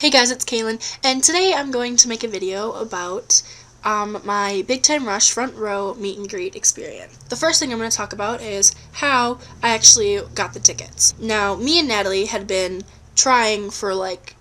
Hey guys, it's Kaylin, and today I'm going to make a video about my Big Time Rush front row meet and greet experience. The first thing I'm going to talk about is how I actually got the tickets. Now, me and Natalie had been trying for like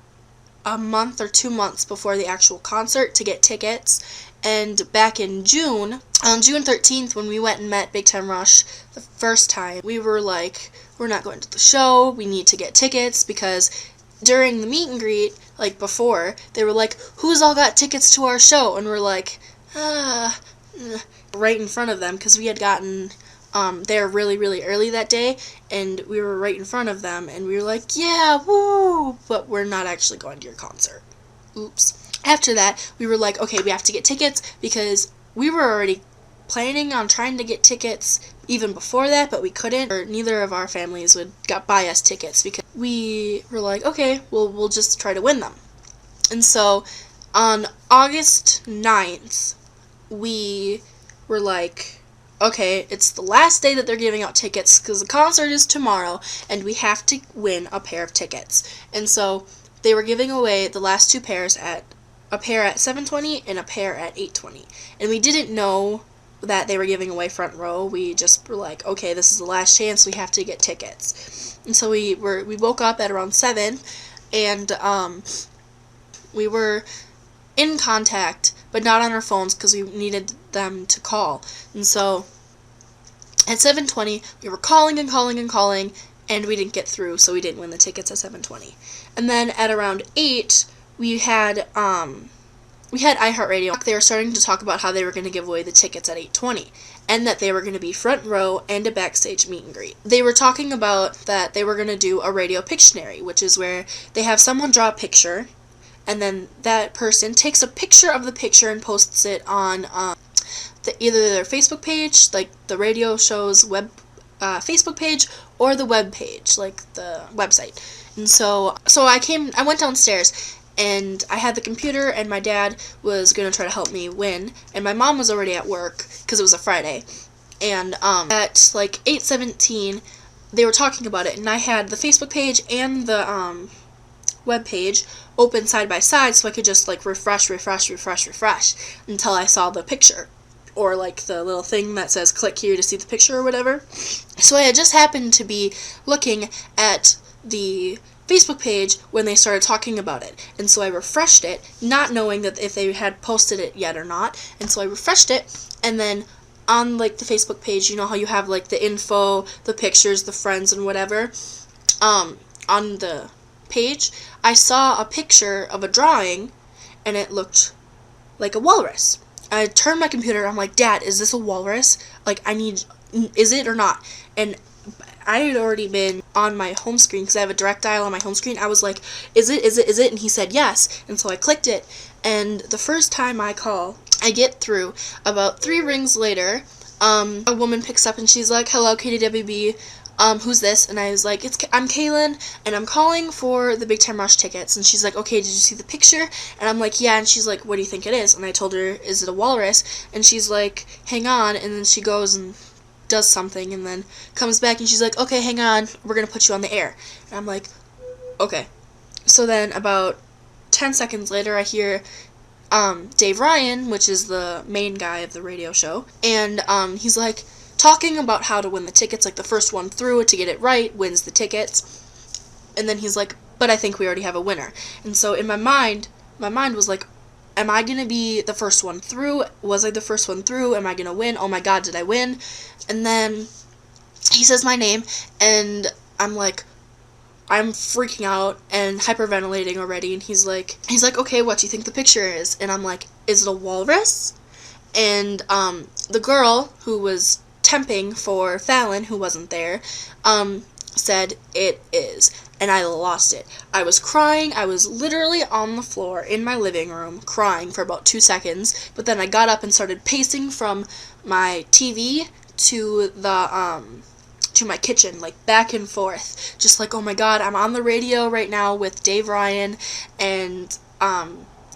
a month or 2 months before the actual concert to get tickets, and back in June, on June 13th, when we went and met Big Time Rush the first time, we were like, we're not going to the show, we need to get tickets, because during the meet and greet, like before, they were like, who's all got tickets to our show? And we're like, right in front of them, because we had gotten there really early that day, and we were right in front of them, and we were like, yeah, woo, but we're not actually going to your concert. Oops. After that, we were like, okay, we have to get tickets, because we were already planning on trying to get tickets even before that, but we couldn't, or neither of our families would buy us tickets, because we were like, okay, well, we'll just try to win them. And so on August 9th, we were like, okay, it's the last day that they're giving out tickets, because the concert is tomorrow, and we have to win a pair of tickets. And so they were giving away the last two pairs, a pair at 7:20 and a pair at 8:20. And we didn't know that they were giving away front row. We just were like, okay, this is the last chance, we have to get tickets. And so we woke up at around 7, and we were in contact, but not on our phones, because we needed them to call. And so at 7:20, we were calling, and we didn't get through, so we didn't win the tickets at 7:20. And then at around 8, we had iHeartRadio. They were starting to talk about how they were going to give away the tickets at 8:20, and that they were going to be front row and a backstage meet and greet. They were talking about that they were going to do a radio Pictionary, which is where they have someone draw a picture, and then that person takes a picture of the picture and posts it on either their Facebook page, like the radio show's Facebook page, or the web page, like the website. And so I went downstairs, and I had the computer, and my dad was going to try to help me win, and my mom was already at work, because it was a Friday, and at like 8:17, they were talking about it, and I had the Facebook page and the web page open side by side, so I could just like refresh until I saw the picture, or like the little thing that says click here to see the picture or whatever. So I had just happened to be looking at the Facebook page when they started talking about it, and so I refreshed it, not knowing that if they had posted it yet or not. And so I refreshed it, and then on like the Facebook page, you know how you have like the info, the pictures, the friends, and whatever, on the page I saw a picture of a drawing, and it looked like a walrus. I turned my computer, I'm like, Dad, is this a walrus? Like, is it or not? And I had already been on my home screen, because I have a direct dial on my home screen. I was like, is it? And he said yes. And so I clicked it, and the first time I get through. About 3 rings later, a woman picks up, and she's like, hello, KDWB, who's this? And I was like, I'm Kaylin, and I'm calling for the Big Time Rush tickets. And she's like, okay, did you see the picture? And I'm like, yeah. And she's like, what do you think it is? And I told her, is it a walrus? And she's like, hang on. And then she goes and does something, and then comes back, and she's like, okay, hang on, we're gonna put you on the air. And I'm like, okay. So then about 10 seconds later, I hear Dave Ryan, which is the main guy of the radio show, and he's like talking about how to win the tickets, like the first one through to get it right wins the tickets. And then he's like, but I think we already have a winner. And so in my mind was like, am I going to be the first one through? Was I the first one through? Am I going to win? Oh my god, did I win? And then he says my name, and I'm like, I'm freaking out and hyperventilating already, and he's like, okay, what do you think the picture is? And I'm like, is it a walrus? And the girl who was temping for Fallon, who wasn't there, said it is. And I lost it. I was crying. I was literally on the floor in my living room crying for about 2 seconds, but then I got up and started pacing from my TV to my kitchen, like back and forth, just like, oh my god, I'm on the radio right now with Dave Ryan and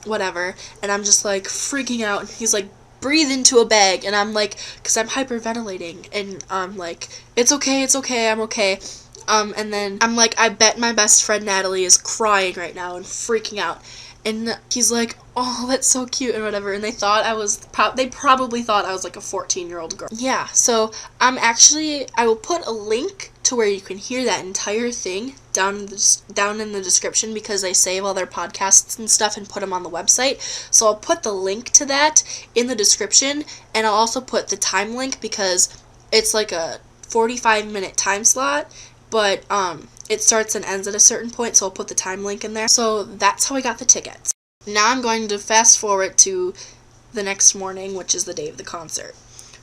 whatever, and I'm just like freaking out, and he's like, breathe into a bag, and I'm like, because I'm hyperventilating, and I'm like, it's okay, I'm okay. And then I'm like, I bet my best friend Natalie is crying right now and freaking out. And he's like, oh, that's so cute and whatever. And they thought I was, they probably thought I was like a 14-year-old girl. Yeah, so I will put a link to where you can hear that entire thing down in the description, because they save all their podcasts and stuff and put them on the website. So I'll put the link to that in the description, and I'll also put the time link, because it's like a 45-minute time slot, but it starts and ends at a certain point, so I'll put the time link in there. So that's how I got the tickets. Now I'm going to fast forward to the next morning, which is the day of the concert.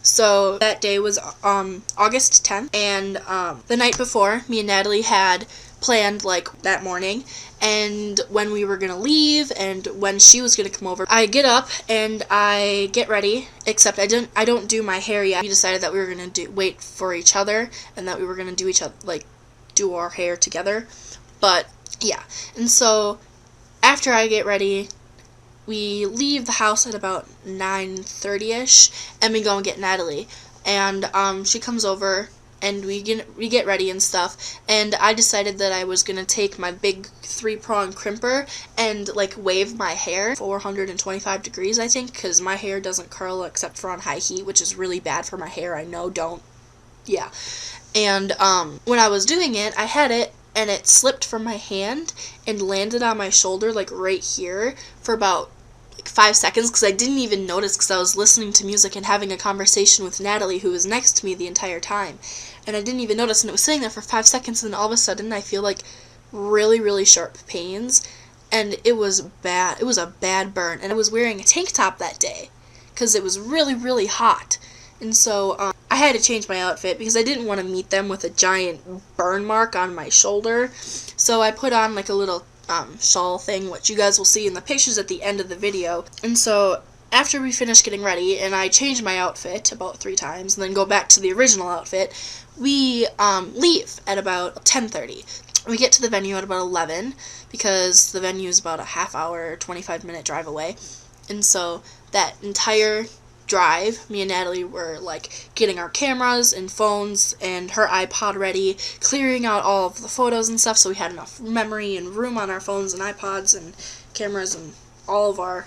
So that day was August 10th, and the night before, me and Natalie had planned, like, that morning, and when we were gonna leave, and when she was gonna come over. I get up, and I get ready, except I don't do my hair yet. We decided that we were gonna wait for each other, and that we were gonna do our hair together, but, yeah. And so, after I get ready, we leave the house at about 9:30ish, and we go and get Natalie, and she comes over, and we get ready and stuff, and I decided that I was gonna take my big 3-prong crimper and, like, wave my hair 425 degrees, I think, because my hair doesn't curl except for on high heat, which is really bad for my hair. I know, don't. Yeah. And when I was doing it, I had it, and it slipped from my hand and landed on my shoulder, like, right here, for about 5 seconds, because I didn't even notice, because I was listening to music and having a conversation with Natalie, who was next to me the entire time, and I didn't even notice, and it was sitting there for 5 seconds, and then all of a sudden I feel like really, really sharp pains, and it was bad. It was a bad burn, and I was wearing a tank top that day, because it was really, really hot, and so I had to change my outfit, because I didn't want to meet them with a giant burn mark on my shoulder, so I put on, like, a little shawl thing, which you guys will see in the pictures at the end of the video. And so after we finished getting ready, and I changed my outfit about 3 times, and then go back to the original outfit, we leave at about 10:30. We get to the venue at about 11, because the venue is about a half hour, 25-minute drive away. And so that entire drive, me and Natalie were, like, getting our cameras and phones and her iPod ready, clearing out all of the photos and stuff, so we had enough memory and room on our phones and iPods and cameras and all of our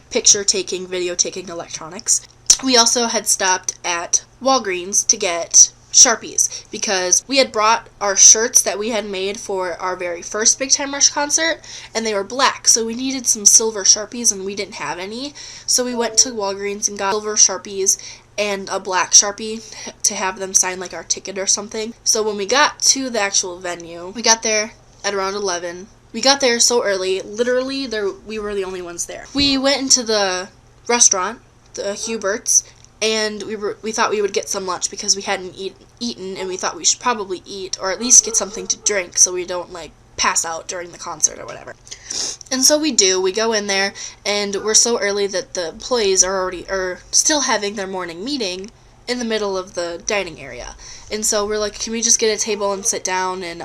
picture-taking, video-taking electronics. We also had stopped at Walgreens to get Sharpies, because we had brought our shirts that we had made for our very first Big Time Rush concert, and they were black, so we needed some silver Sharpies, and we didn't have any, so we went to Walgreens and got silver Sharpies and a black Sharpie to have them sign, like, our ticket or something. So when we got to the actual venue, we got there at around 11. We got there so early, literally, we were the only ones there. We went into the restaurant, the Hubert's, and we thought we would get some lunch, because we hadn't eaten, and we thought we should probably eat, or at least get something to drink, so we don't, like, pass out during the concert or whatever. And so we do. We go in there, and we're so early that the employees are still having their morning meeting in the middle of the dining area. And so we're like, can we just get a table and sit down and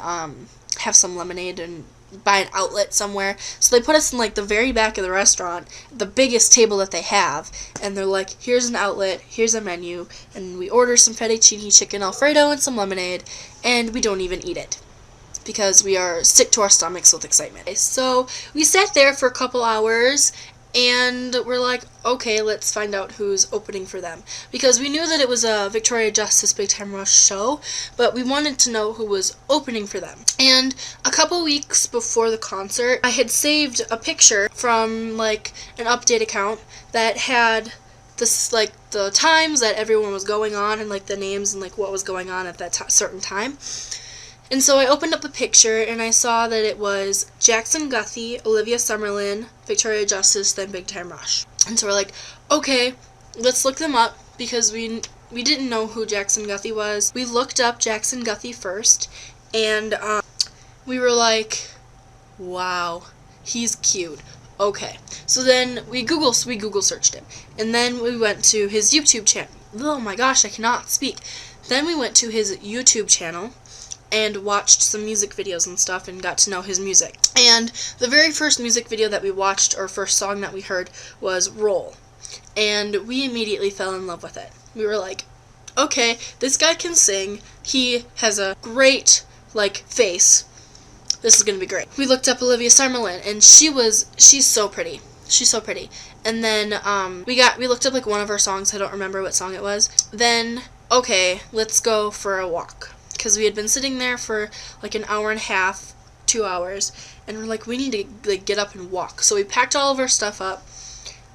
have some lemonade and buy an outlet somewhere? So they put us in, like, the very back of the restaurant, the biggest table that they have, and they're like, here's an outlet, here's a menu, and we order some fettuccine chicken alfredo and some lemonade, and we don't even eat it, because we are sick to our stomachs with excitement. So we sat there for a couple hours, and we're like, okay, let's find out who's opening for them, because we knew that it was a Victoria Justice Big Time Rush show, but we wanted to know who was opening for them. And a couple weeks before the concert, I had saved a picture from, like, an update account that had this, like, the times that everyone was going on, and, like, the names and, like, what was going on at that certain time. And so I opened up a picture, and I saw that it was Jackson Guthey, Olivia Summerlin, Victoria Justice, then Big Time Rush. And so we're like, okay, let's look them up, because we didn't know who Jackson Guthey was. We looked up Jackson Guthey first, and we were like, wow, he's cute. Okay, so then we Google searched him, and then we went to his YouTube channel. Oh my gosh, I cannot speak. Then we went to his YouTube channel and watched some music videos and stuff and got to know his music. And the very first music video that we watched, or first song that we heard, was Roll. And we immediately fell in love with it. We were like, okay, this guy can sing. He has a great like, face. This is gonna be great. We looked up Olivia Summerlin, and she's so pretty. She's so pretty. And then we looked up like one of her songs. I don't remember what song it was. Then, okay, let's go for a walk, because we had been sitting there for like an hour and a half, 2 hours, and we're like, we need to like get up and walk. So we packed all of our stuff up,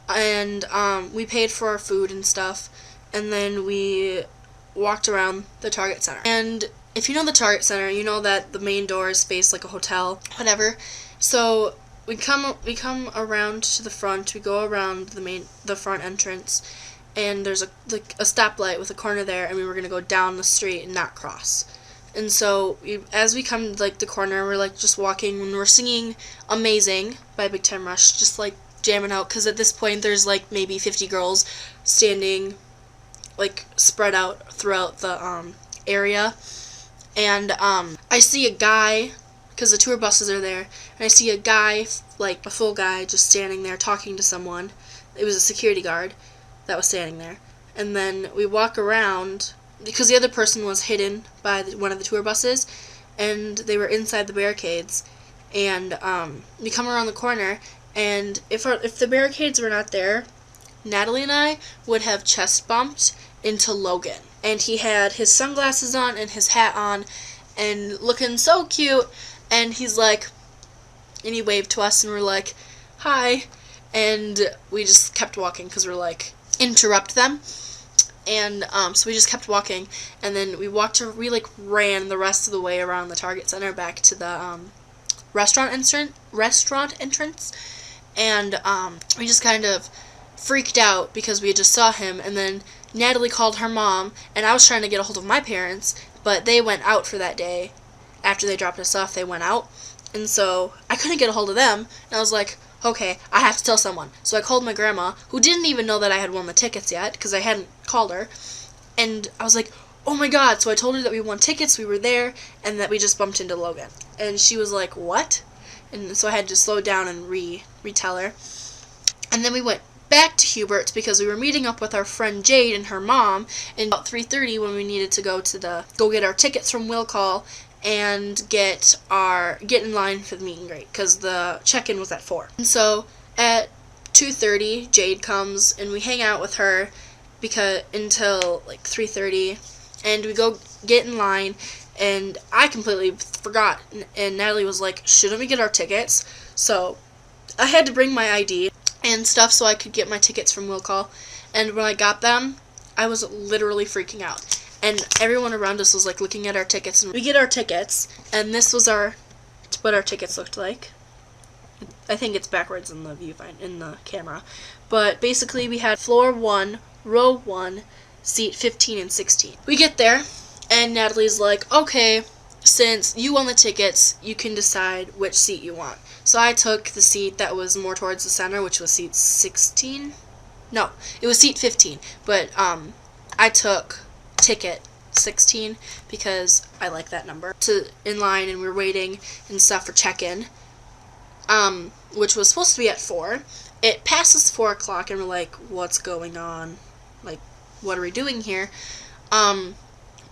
and we paid for our food and stuff, and then we walked around the Target Center. And if you know the Target Center, you know that the main doors face like a hotel, whatever. So we come around to the front. We go around the front entrance, and there's a stoplight with a corner there, and we were gonna go down the street and not cross. And so as we come to like the corner, we're like just walking, and we're singing "Amazing" by Big Time Rush, just like jamming out, because at this point there's like maybe 50 girls standing like spread out throughout the area. And I see a guy, because the tour buses are there, and I see a guy, like a full guy, just standing there talking to someone. It was a security guard that was standing there. And then we walk around, because the other person was hidden by one of the tour buses, and they were inside the barricades. And we come around the corner, and if the barricades were not there, Natalie and I would have chest bumped into Logan. And he had his sunglasses on and his hat on and looking so cute, and he's like, and he waved to us, and we're like, hi, and we just kept walking because we're like, interrupt them. And so we just kept walking, and then we like ran the rest of the way around the Target Center back to the restaurant entrance, and we just kind of freaked out because we just saw him. And then Natalie called her mom, and I was trying to get a hold of my parents, but they went out for that day. After they dropped us off, they went out, and so I couldn't get a hold of them, and I was like, okay, I have to tell someone. So I called my grandma, who didn't even know that I had won the tickets yet, because I hadn't called her, and I was like, oh my god. So I told her that we won tickets, we were there, and that we just bumped into Logan. And she was like, what? And so I had to slow down and retell her. And then we went back to Hubert's because we were meeting up with our friend Jade and her mom, and about 3:30 when we needed to go get our tickets from Will Call and get in line for the meet and greet, because the check-in was at 4. And so at 2:30 Jade comes, and we hang out with her until like 3:30, and we go get in line, and I completely forgot, and Natalie was like, shouldn't we get our tickets? So I had to bring my ID and stuff so I could get my tickets from Will Call. And when I got them, I was literally freaking out. And everyone around us was like looking at our tickets, and we get our tickets, and this was what our tickets looked like. I think it's backwards in the viewfinder, in the camera. But basically we had floor 1, row 1, seat 15 and 16. We get there, and Natalie's like, okay, since you won the tickets, you can decide which seat you want. So I took the seat that was more towards the center, which was seat 16. No, it was seat 15. But I took ticket 16 because I like that number. In line, and we were waiting and stuff for check-in, which was supposed to be at 4. It passes 4 o'clock, and we're like, what's going on? Like, what are we doing here?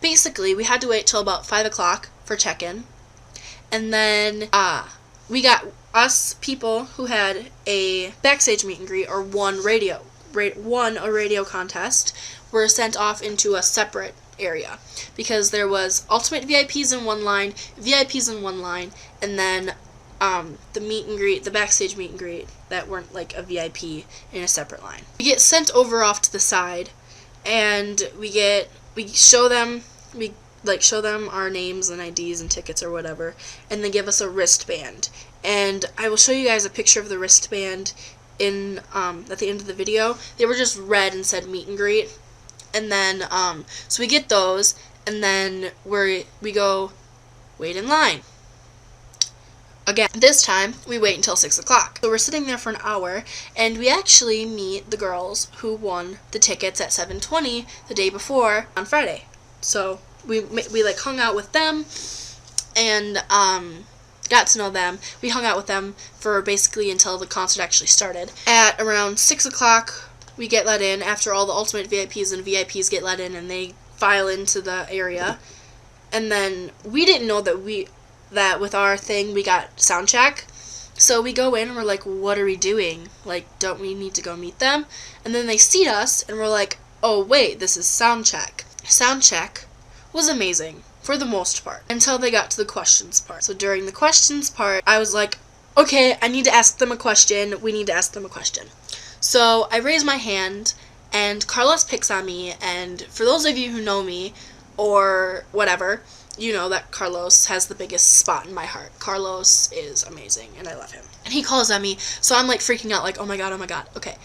Basically, we had to wait till about 5 o'clock for check-in, and then we got us people who had a backstage meet and greet or won a radio contest were sent off into a separate area, because there was ultimate VIPs in one line, VIPs in one line, and then the backstage meet and greet that weren't like a VIP in a separate line. We get sent over off to the side, and we show them our names and IDs and tickets or whatever, and they give us a wristband. And I will show you guys a picture of the wristband at the end of the video. They were just red and said meet and greet. And then so we get those, and then we go wait in line. Again, this time we wait until 6 o'clock. So we're sitting there for an hour, and we actually meet the girls who won the tickets at 7:20 the day before on Friday. So we like hung out with them, and got to know them. We hung out with them for basically until the concert actually started. At around 6 o'clock, we get let in after all the ultimate VIPs and VIPs get let in, and they file into the area. And then we didn't know that with our thing we got sound check. So we go in and we're like, what are we doing? Like, don't we need to go meet them? And then they seat us and we're like, oh wait, this is sound check. Sound check was amazing for the most part until they got to the questions part. So during the questions part, I was like, okay, I need to ask them a question. We need to ask them a question. So I raise my hand and Carlos picks on me, and for those of you who know me or whatever, you know that Carlos has the biggest spot in my heart. Carlos is amazing, and I love him. And he calls on me, so I'm like freaking out, like, oh my god, okay.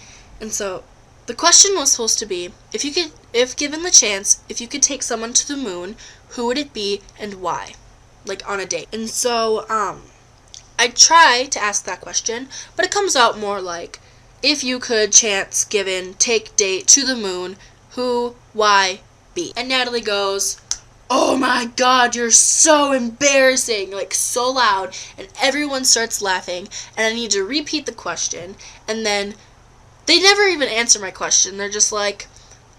And so the question was supposed to be, if given the chance, if you could take someone to the moon, who would it be and why? Like, on a date. And so, I try to ask that question, but it comes out more like, if you could chance given, take date to the moon, who, why, be? And Natalie goes, oh my god, you're so embarrassing, like so loud, and everyone starts laughing, and I need to repeat the question, and then they never even answer my question. They're just like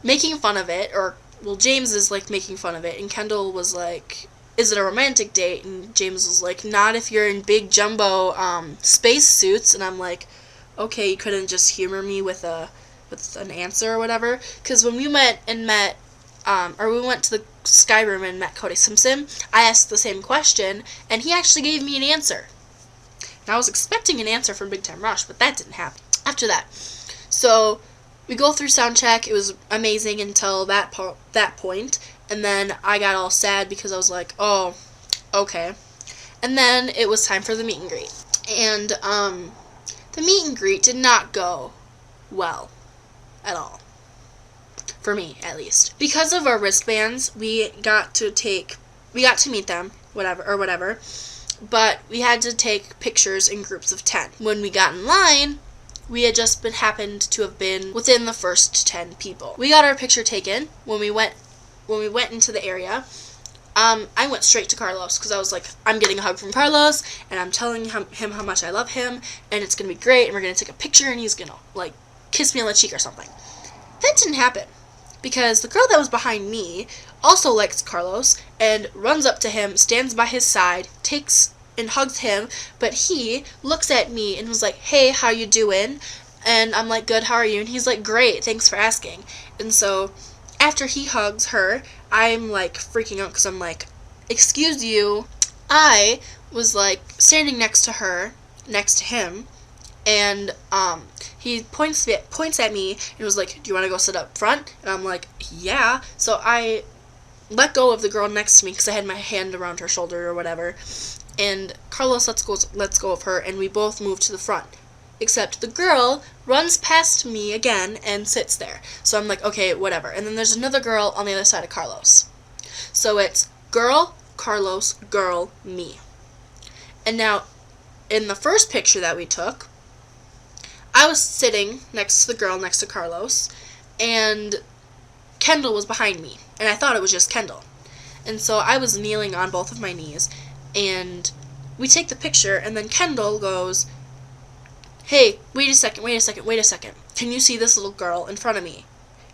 making fun of it, or, well, James is like making fun of it, and Kendall was like, is it a romantic date? And James was like, not if you're in big jumbo space suits. And I'm like, okay, you couldn't just humor me with an answer or whatever? Because when we went to the Sky Room and met Cody Simpson, I asked the same question, and he actually gave me an answer. And I was expecting an answer from Big Time Rush, but that didn't happen. After that, so we go through sound check. It was amazing until that point, and then I got all sad because I was like, oh, okay. And then it was time for the meet and greet, and the meet and greet did not go well at all. For me, at least. Because of our wristbands, we got to meet them, whatever, but we had to take pictures in groups of 10. When we got in line, we had just happened to have been within the first 10 people. We got our picture taken when we went into the area. I went straight to Carlos because I was like, I'm getting a hug from Carlos, and I'm telling him how much I love him, and it's gonna be great, and we're gonna take a picture, and he's gonna like kiss me on the cheek or something. That didn't happen. Because the girl that was behind me also likes Carlos and runs up to him, stands by his side, takes and hugs him, but he looks at me and was like, hey, how you doing? And I'm like, good, how are you? And he's like, great, thanks for asking. And so after he hugs her, I'm like freaking out because I'm like, excuse you. I was like standing next to him, and he points at me and was like, do you want to go sit up front? And I'm like, yeah. So I let go of the girl next to me because I had my hand around her shoulder or whatever, and Carlos lets go of her, and we both move to the front, except the girl runs past me again and sits there. So I'm like, okay, whatever. And then there's another girl on the other side of Carlos. So it's girl, Carlos, girl, me. And now, in the first picture that we took, I was sitting next to the girl next to Carlos, and Kendall was behind me, and I thought it was just Kendall. And so I was kneeling on both of my knees, and we take the picture, and then Kendall goes, hey, wait a second, can you see this little girl in front of me?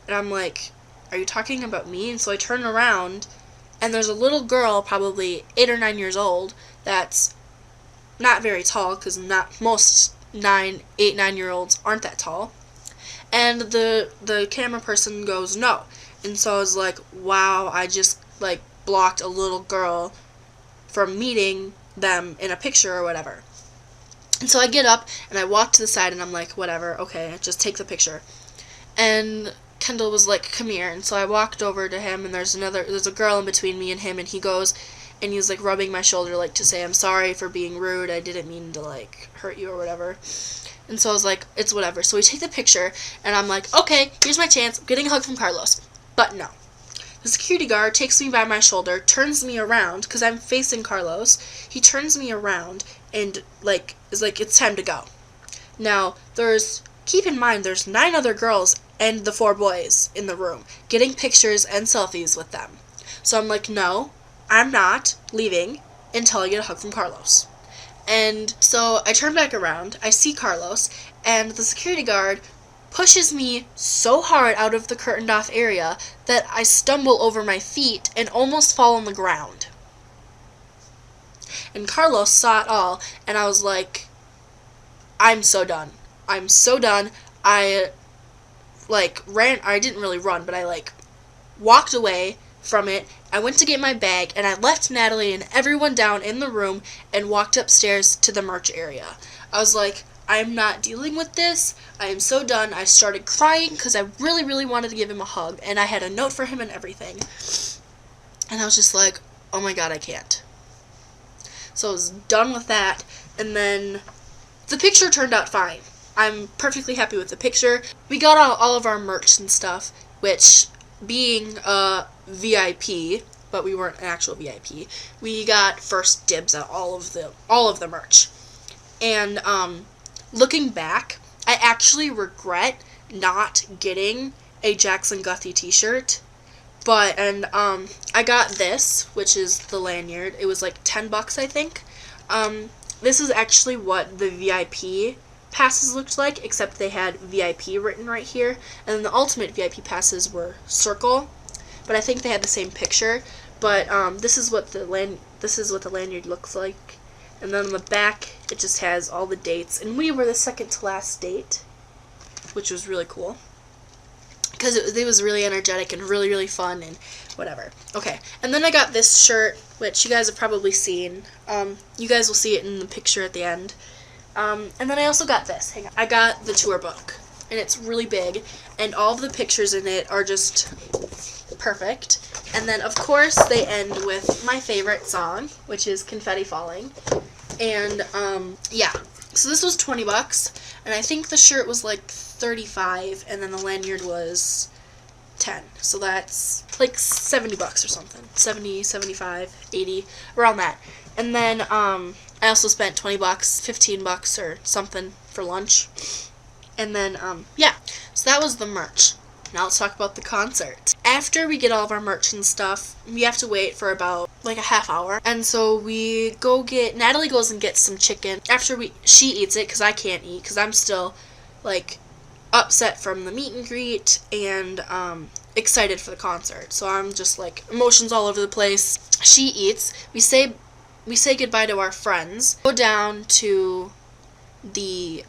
And I'm like, are you talking about me? And so I turn around, and there's a little girl, probably 8 or 9 years old, that's not very tall, because not most 8-9-year-olds aren't that tall. And the camera person goes, no. And so I was like, wow, I just like blocked a little girl from meeting them in a picture or whatever. And so I get up and I walk to the side and I'm like, whatever, okay, just take the picture. And Kendall was like, come here. And so I walked over to him, and there's a girl in between me and him, and he goes, and he's like rubbing my shoulder like to say, I'm sorry for being rude, I didn't mean to like hurt you or whatever. And so I was like, it's whatever. So we take the picture, and I'm like, okay, here's my chance, I'm getting a hug from Carlos. But no. The security guard takes me by my shoulder, turns me around, because I'm facing Carlos. He turns me around and like is like, it's time to go. Now, keep in mind, there's 9 other girls and the 4 boys in the room, getting pictures and selfies with them. So I'm like, no, I'm not leaving until I get a hug from Carlos. And so I turn back around, I see Carlos, and the security guard pushes me so hard out of the curtained off area that I stumble over my feet and almost fall on the ground. And Carlos saw it all, and I was like, I'm so done. I'm so done. I didn't really run, but I walked away from it. I went to get my bag, and I left Natalie and everyone down in the room and walked upstairs to the merch area. I was like, I'm not dealing with this. I am so done. I started crying because I really, really wanted to give him a hug, and I had a note for him and everything. And I was just like, oh my god, I can't. So I was done with that, and then the picture turned out fine. I'm perfectly happy with the picture. We got all of our merch and stuff, which, being a VIP, but we weren't an actual VIP, we got first dibs at all of the merch. And looking back, I actually regret not getting a Jackson Guthrie t-shirt. But I got this, which is the lanyard. It was like $10, I think. This is actually what the VIP passes looked like, except they had VIP written right here, and then the ultimate VIP passes were circle, but I think they had the same picture. But this is what the lanyard looks like, and then on the back it just has all the dates, and we were the second to last date, which was really cool because it was really energetic and really, really fun and whatever. Okay, and then I got this shirt, which you guys have probably seen. You guys will see it in the picture at the end. And then I also got this. Hang on. I got the tour book, and it's really big, and all of the pictures in it are just perfect. And then, of course, they end with my favorite song, which is Confetti Falling. And, yeah. So this was $20, and I think the shirt was like $35, and then the lanyard was $10. So that's like $70 or something. 70, 75, 80, around that. And then, I also spent $20, $15 or something for lunch. And then, yeah. So that was the merch. Now let's talk about the concert. After we get all of our merch and stuff, we have to wait for about like a half hour. And so Natalie goes and gets some chicken. After she eats it, because I can't eat, because I'm still like upset from the meet and greet and excited for the concert. So I'm just like emotions all over the place. She eats. We say goodbye to our friends. Go down to the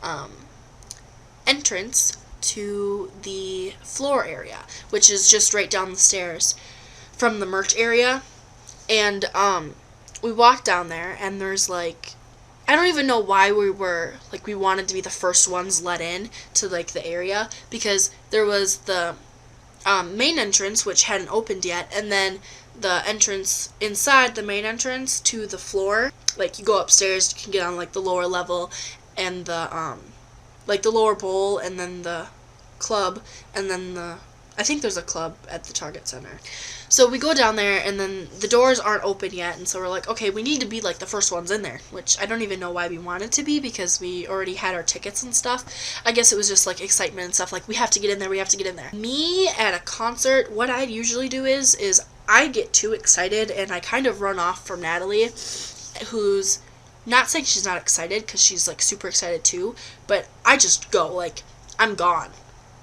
entrance to the floor area, which is just right down the stairs from the merch area. And we walk down there, and there's like, I don't even know why we wanted to be the first ones let in to like the area, because there was the main entrance, which hadn't opened yet, and then the entrance inside the main entrance to the floor. Like, you go upstairs, you can get on like the lower level, and the like the lower bowl, and then the club, and then I think there's a club at the Target Center. So we go down there, and then the doors aren't open yet, and so we're like, okay, we need to be like the first ones in there, which I don't even know why we wanted to be, because we already had our tickets and stuff. I guess it was just like excitement and stuff, like we have to get in there, we have to get in there. Me at a concert, what I usually do is I get too excited, and I kind of run off from Natalie, who's not saying she's not excited, because she's like super excited too, but I just go, like, I'm gone.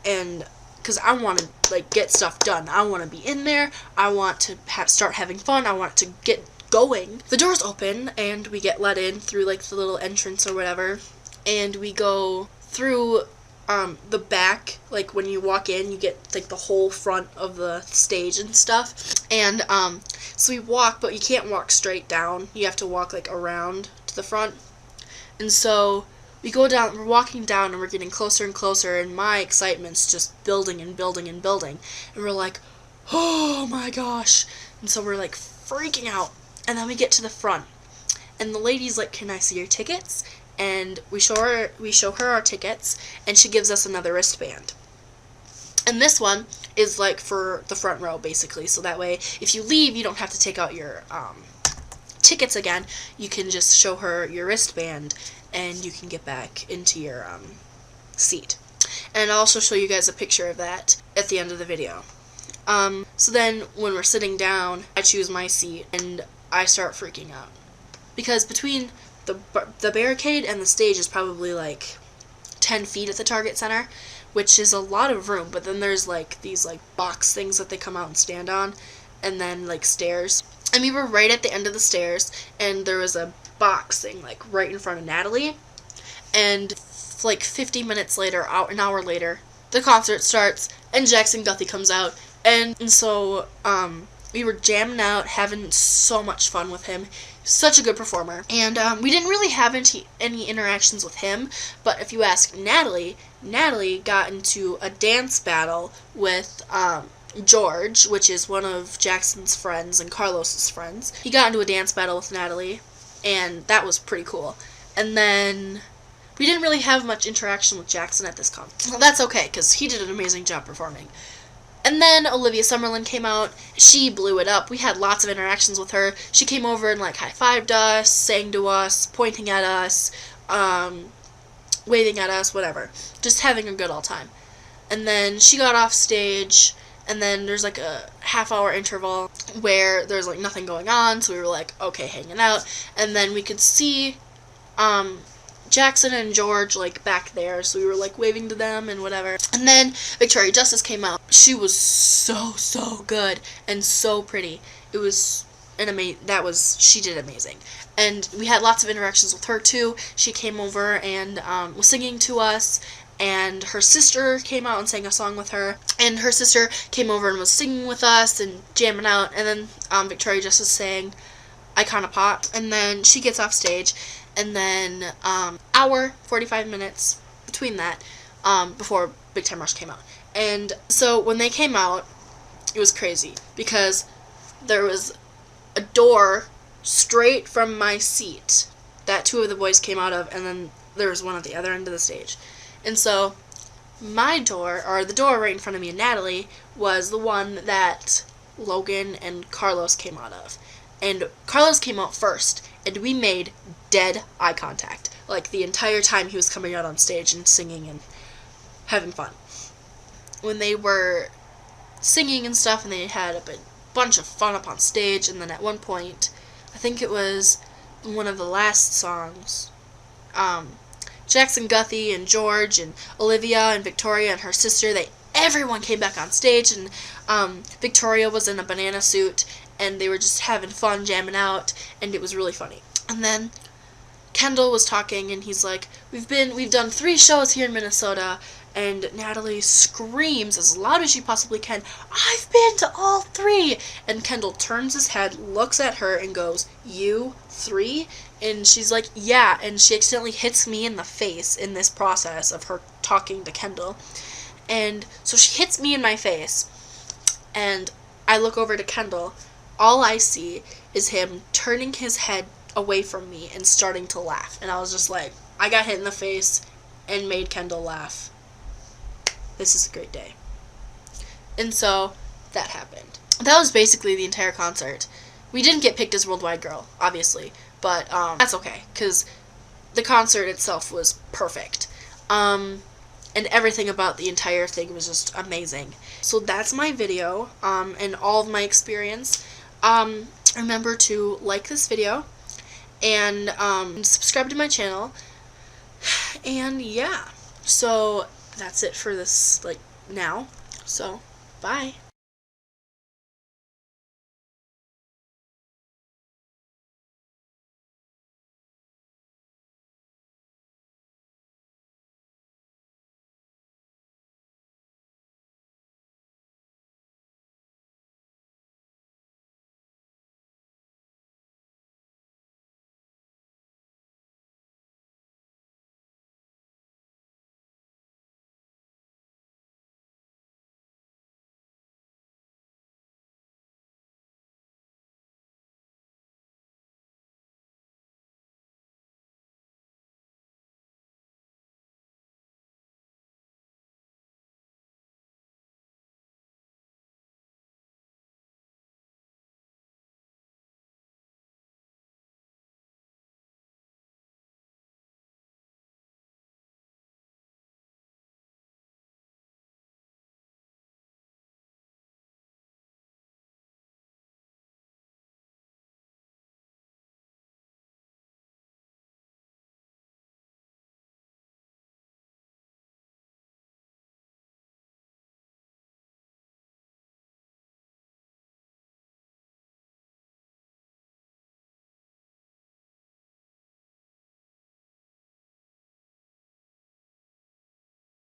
And because I want to like get stuff done. I want to be in there. I want to start having fun. I want to get going. The doors open, and we get let in through like the little entrance or whatever, and we go through the back. Like, when you walk in, you get like the whole front of the stage and stuff. And so we walk, but you can't walk straight down. You have to walk like around to the front. And so we go down, we're walking down, and we're getting closer and closer, and my excitement's just building and building and building. And we're like, oh my gosh. And so we're like freaking out. And then we get to the front, and the lady's like, can I see your tickets? And we show her our tickets, and she gives us another wristband. And this one is like for the front row, basically. So that way, if you leave, you don't have to take out your tickets again. You can just show her your wristband, and you can get back into your seat. And I'll also show you guys a picture of that at the end of the video. So then, when we're sitting down, I choose my seat, and I start freaking out. Because between the barricade and the stage is probably like 10 feet at the Target Center, which is a lot of room, but then there's like these like box things that they come out and stand on, and then like stairs. And we were right at the end of the stairs, and there was a box thing like right in front of Natalie. And like 50 minutes later, an hour later, the concert starts, and Jackson Guthrie comes out, and so we were jamming out, having so much fun with him. Such a good performer. And we didn't really have any interactions with him, but if you ask Natalie, Natalie got into a dance battle with George, which is one of Jackson's friends and Carlos's friends. He got into a dance battle with Natalie, and that was pretty cool. And then we didn't really have much interaction with Jackson at this concert. Well, that's okay, because he did an amazing job performing. And then Olivia Summerlin came out. She blew it up. We had lots of interactions with her. She came over and like high-fived us, sang to us, pointing at us, waving at us, whatever. Just having a good old time. And then she got off stage, and then there's like a half-hour interval where there's like nothing going on, so we were like, okay, hanging out. And then we could see Jackson and George like back there, so we were like waving to them and whatever. And then Victoria Justice came out. She was so good and so pretty. It was she did amazing. And we had lots of interactions with her too. She came over and was singing to us, and her sister came out and sang a song with her, and her sister came over and was singing with us and jamming out. And then Victoria Justice sang Icona Pop, and then she gets off stage. And then hour, 45 minutes between that, before Big Time Rush came out. And so when they came out, it was crazy, because there was a door straight from my seat that two of the boys came out of, and then there was one at the other end of the stage. And so my door, or the door right in front of me and Natalie, was the one that Logan and Carlos came out of. And Carlos came out first, and we made dead eye contact, like the entire time he was coming out on stage and singing and having fun. When they were singing and stuff, and they had a bunch of fun up on stage, and then at one point, I think it was one of the last songs, Jackson Guthrie and George and Olivia and Victoria and her sister, everyone came back on stage, and Victoria was in a banana suit, and they were just having fun, jamming out, and it was really funny. And then Kendall was talking, and he's like, we've done 3 shows here in Minnesota, and Natalie screams as loud as she possibly can, I've been to all 3! And Kendall turns his head, looks at her, and goes, you 3? And she's like, yeah, and she accidentally hits me in the face in this process of her talking to Kendall. And so she hits me in my face, and I look over to Kendall. All I see is him turning his head away from me and starting to laugh. And I was just like, I got hit in the face and made Kendall laugh. This is a great day. And so that happened. That was basically the entire concert. We didn't get picked as Worldwide Girl, obviously, but that's okay, because the concert itself was perfect. And everything about the entire thing was just amazing. So that's my video, and all of my experience. Remember to like this video, and subscribe to my channel, and yeah, so that's it for this, now, so bye.